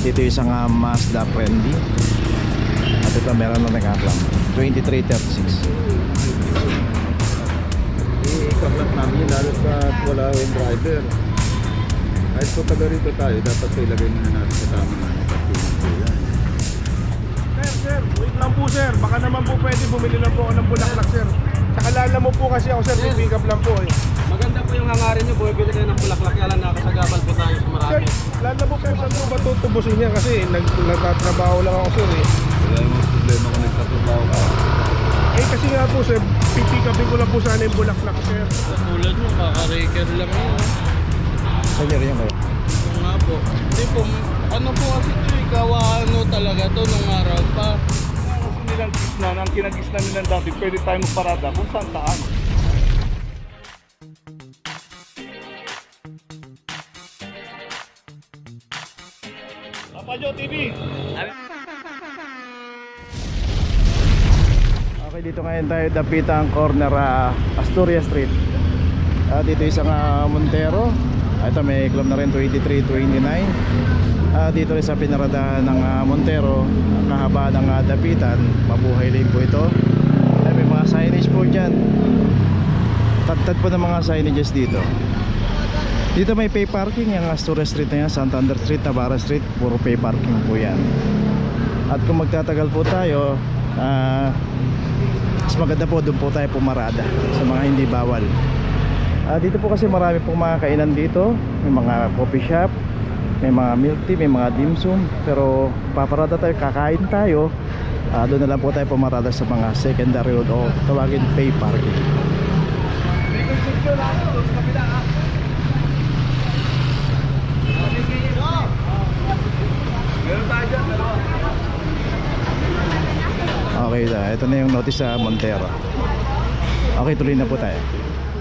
dito isang Mazda friendly. At ito meron na nag-aklam 2336. I-kaklat namin yun lalo sa wala yung driver. Kahit po taga rito tayo, dapat po ilagay muna natin sa tamang parkingan po yan. Sir, wait lang po sir. Baka naman po pwede bumili lang po ako ng bulaklak sir. Nakalala mo po kasi ako sir, pick up lang po eh. Maganda po yung hangarin nyo, bumibili kayo ng bulaklak, kaya lang nakasagabal po tayo sa Sir, marami. lala mo po saan po ba tutubusin niya kasi nagtatrabaho lang ako sir eh. Wala yung mga problema kung nagtatrabaho ka. Eh kasi nga po sir, pick upin ko lang po sana yung bulaklak sir. Tulad mo, kaka-raker lang yun. Sanya rin yan kayo. Yung nga po. Hindi po, ano po kasi ito eh, kawaano talaga to nung araw pa. Kasi nilang gisna, ang kinagisna nilang dati, pwede tayo magparada kung saan taan. Papa Joe TV! Okay, dito ngayon tayo dapitang corner Astoria Street. Dito isang Montero. Ito may club na rin 2329. Dito rin sa pinaradahan ng Montero, kahaba ng dapitan, mabuhay lane po ito. May mga signage po dyan. Tad po ng mga signages dito. Dito may pay parking. Yung Astoria Street na yan, Santander Street, Navarra Street, puro pay parking po yan. At kung magtatagal po tayo, mas maganda po doon po tayo pumarada sa mga hindi bawal. Dito po kasi marami pong mga kainan dito. May mga coffee shop, may mga milk tea, may mga dim sum. Pero paparada tayo, kakain tayo, doon na lang po tayo pumarada sa mga secondary road o tawagin pay parking. Okay, ito na yung notice sa Montero. Okay, tuloy na po tayo.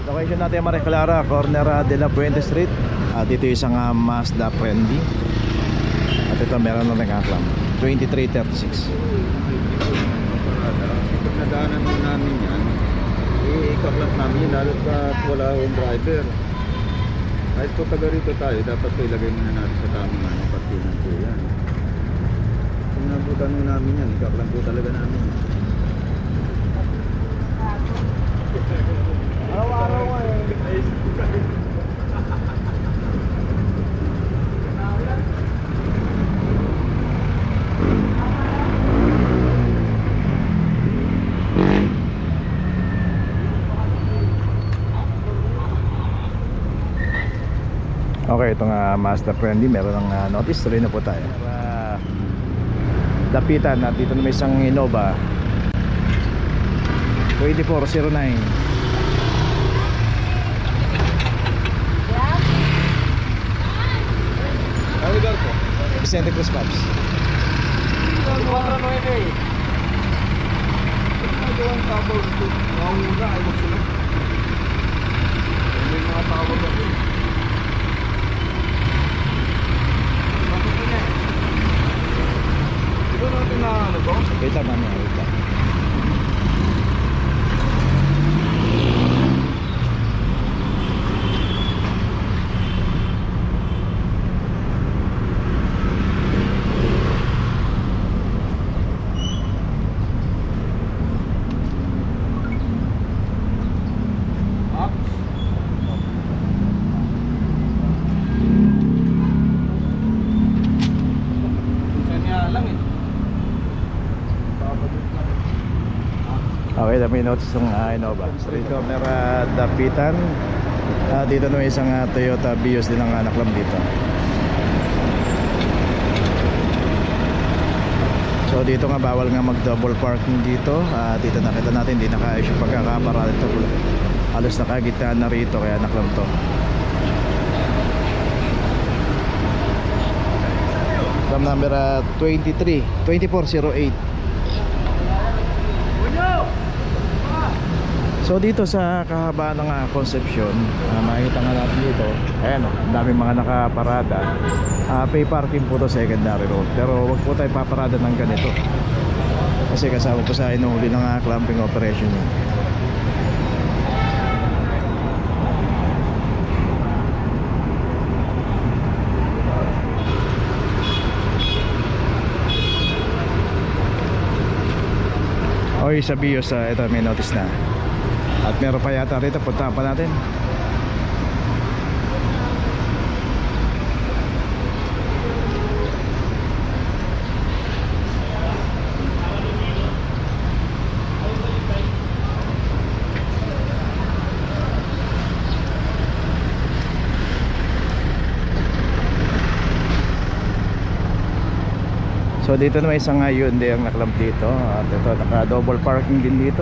Location natin Maria Clara, corner de la Puente Street. Dito isang Mazda friendly. At ito meron na nag-aklam 2336. Pag nadaanan mo namin yan, i-kaklat namin yun lalo sa wala yung driver. Kahit po taga rito tayo, dapat po ilagay muna natin sa tamang parkingan po yan. Kung nabutan mo namin yan, i-kaklat po talaga namin yan. Araw-araw nga eh. Okay, itong Mazda friendly, meron ng notice. Tuloy na po tayo. Dapitan, at dito na may isang Innova 2409. Ano lugar po? Vicente Cruz Pops. 4-9. Nagawang tawag ito. Mauna ay magsunod. May mga tawag ako. Ito natin na ano to? Wait lang, mami. Wait lang. Okay, may notice ng Innova. Street corner dapitan. Dito na may isang Toyota Vios din ang naklam dito. So dito nga bawal nga mag double parking dito. Dito nakita natin hindi naka-issue pagkakaparada ito. Halos nakagitna na rito kaya naklam to. From number 2408. So dito sa kahabaan ng Concepcion, makikita nga natin dito, ayan o, ang daming mga nakaparada. Pay parking po to secondary road. Pero wag po tayo paparada ng ganito kasi kasama po sa inuhuli ng clamping operation yun. Okay, sa BIOS, ito may notice na. At meron pa yata rito, puntahan pa natin. So dito na may isang Hyundai ang naklamp dito. At ito, naka double parking din dito.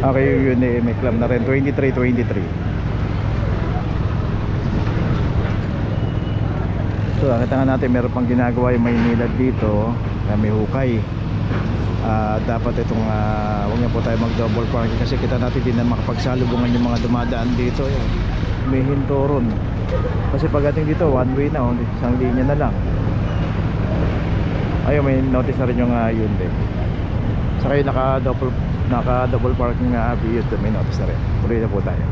Okay, yun may club na rin 2323. So nakita nga natin meron pang ginagawa yung Maynilad dito na may hukay. Dapat itong huwag na po tayo mag double parking kasi kita natin din na makapagsalubungan yung mga dumadaan dito. Yan. May hinto ron kasi pagdating dito one way na, isang linya na lang. Ayun, may notice na rin yung Hyundai. Saka yung naka double parking na BIOS doon, may notice na rin. Tuloy na po tayo.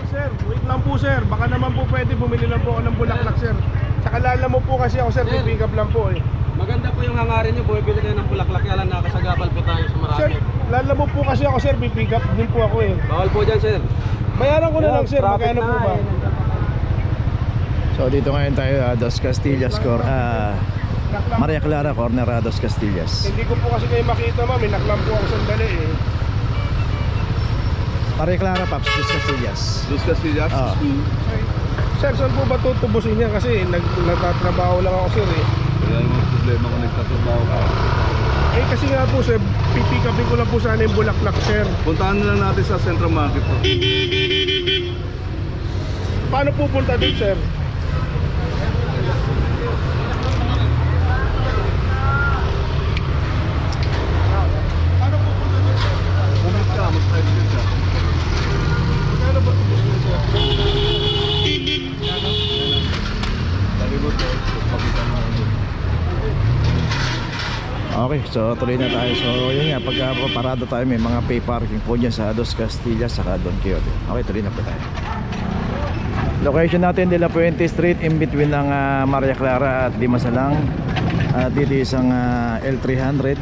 Sir, wait lang po sir. Baka naman po pwede bumili lang po ako ng bulaklak sir. Tsaka lala mo po kasi ako sir, pick up lang po eh. Maganda po yung hangarin nyo, bumibili kayo ng bulaklak, kaya lang nakasagabal po tayo sa marami. Sir, lala mo po kasi ako sir, pick up din po ako eh. Bawal po dyan, sir. Bayaran ko na lang sir, Traffic magkano po na, ba? So dito ngayon tayo, Dos Castillas, Maria Clara, corner Dos Castillas. Hindi ko po kasi kayo makita ma'am, may naklam po ako sandali eh. Maria Clara, Paps, Dos Castillas. Dos Castillas? Ah. Sir, saan po ba tutubusin niya? Kasi nagtatrabaho lang ako sir eh. Wala namang problema kung nagtatrabaho ka. Eh kasi nga po sir, pipikapin ko lang po sana yung bulaklak sir. Puntahan na lang natin sa Central Market po. Paano pupunta doon sir? Bumalik ka, mag-private ka. Magkano ba tubos niya sir? Talibot po, pakita mo. Okay, so tuloy na tayo. So yun nga, pagka parado tayo may mga pay parking po dyan sa Dos Castillas saka Don Quixote. Okay, tuloy na po tayo. Location natin De La Puente Street, in between ng Maria Clara at Dimasalang. At dito isang L300,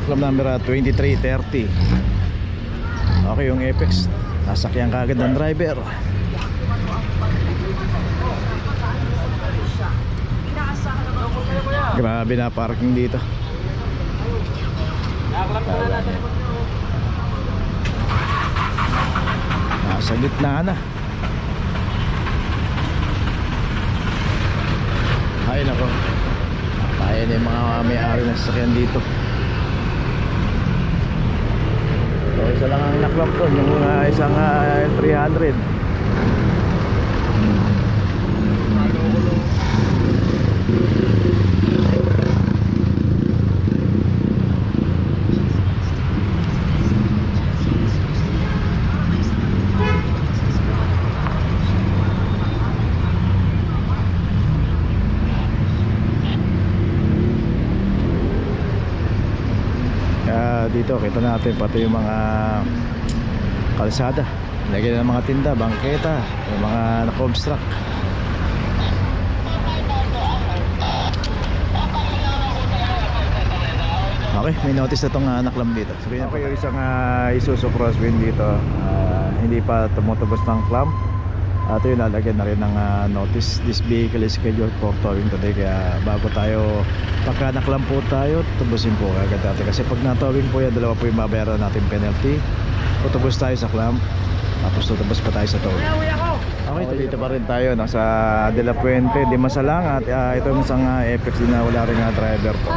club number 2330. Okay, yung Apex nasakyan kagad ng driver. Grabe na parking dito. Nasa gitna na. Ay nako, tayo na yung mga may-ari na sasakyan dito. So isa lang ang naklap doon, yung isang L300. Dito kita natin pati yung mga kalsada, lagyan ng mga tinda, bangketa, yung mga naka-obstruct. Okay, may notice na itong naklam dito. Sabihin na po yung isang Isuzu Crosswind dito, hindi pa tumutubos ng clamp. At yun, lalagyan na rin ng notice, this vehicle is scheduled for towing today. Kaya bago tayo, pagka naklam po tayo, tubusin po agad natin. Kasi pag na-towing po yan, dalawa po yung mabayaran natin penalty. Tutubos tayo sa clamp, tapos tutubos pa tayo sa towing. Okay, dito pa rin tayo, nasa De La Puente, Dimasalang. At ito yung isang Apex din na wala rin driver to.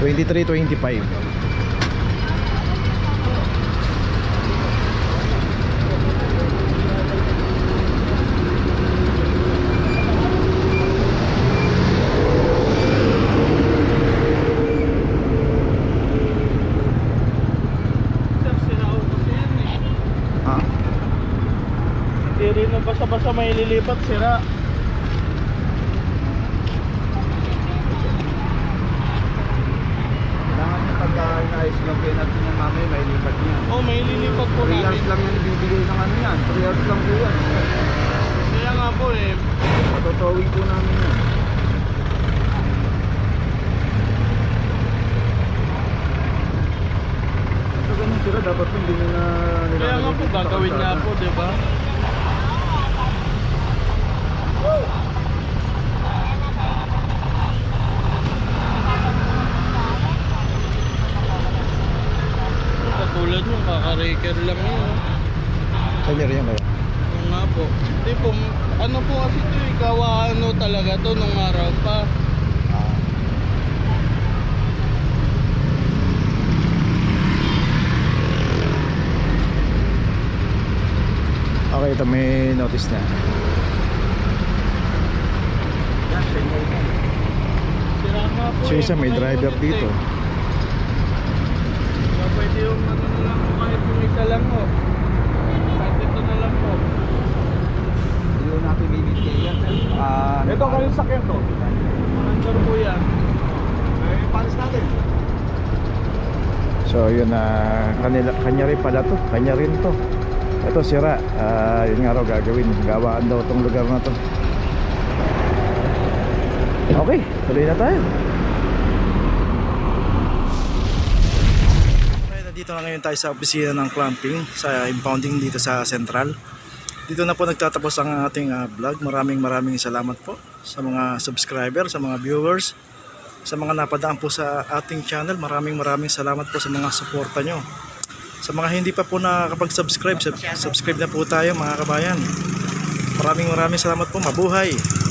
2325. basa-basa may lilipat, sira. Kailangan yung pagka inaayos lang kayo natin yung mamay, may lipat niya. Oh, may lilipat po 3 namin. hours lang yan ibibigay ng ano yan. 3 hours lang po yan. Kaya nga po eh. Patotowing po namin yan. Ito ganun sila, dapat po hindi na Kaya nga po, gagawin nga po, di ba? Katulad nyo, kaka-raker lang yun. Oh. Kanya rin yan kaya. Yung nga po. Hindi po, ano po kasi ito eh, kawaano talaga to nung araw pa. Okay, ito may notice na. Yan, same old. Sira nga po. So isa may mga driver unit dito. eh. Kaya pwede yung ano na lang po, kahit yung isa lang po. Kahit ito na lang po. Hindi ko natin bibigay yan. Ito kayo sakyan to. Manandar po yan. Eh, panis natin. So yun na kanya rin pala to. Kanya rin to. Ito sira. Yun nga raw gagawin. Gawaan daw tong lugar na to. Okay, tuloy na tayo. Okay, nandito na ngayon tayo sa opisina ng clamping sa impounding dito sa Central. Dito na po nagtatapos ang ating vlog. Maraming salamat po sa mga subscriber, sa mga viewers, sa mga napadaan po sa ating channel. Maraming salamat po sa mga suporta nyo. Sa mga hindi pa po nakakapag-subscribe, subscribe na po tayo mga kabayan. Maraming salamat po. Mabuhay!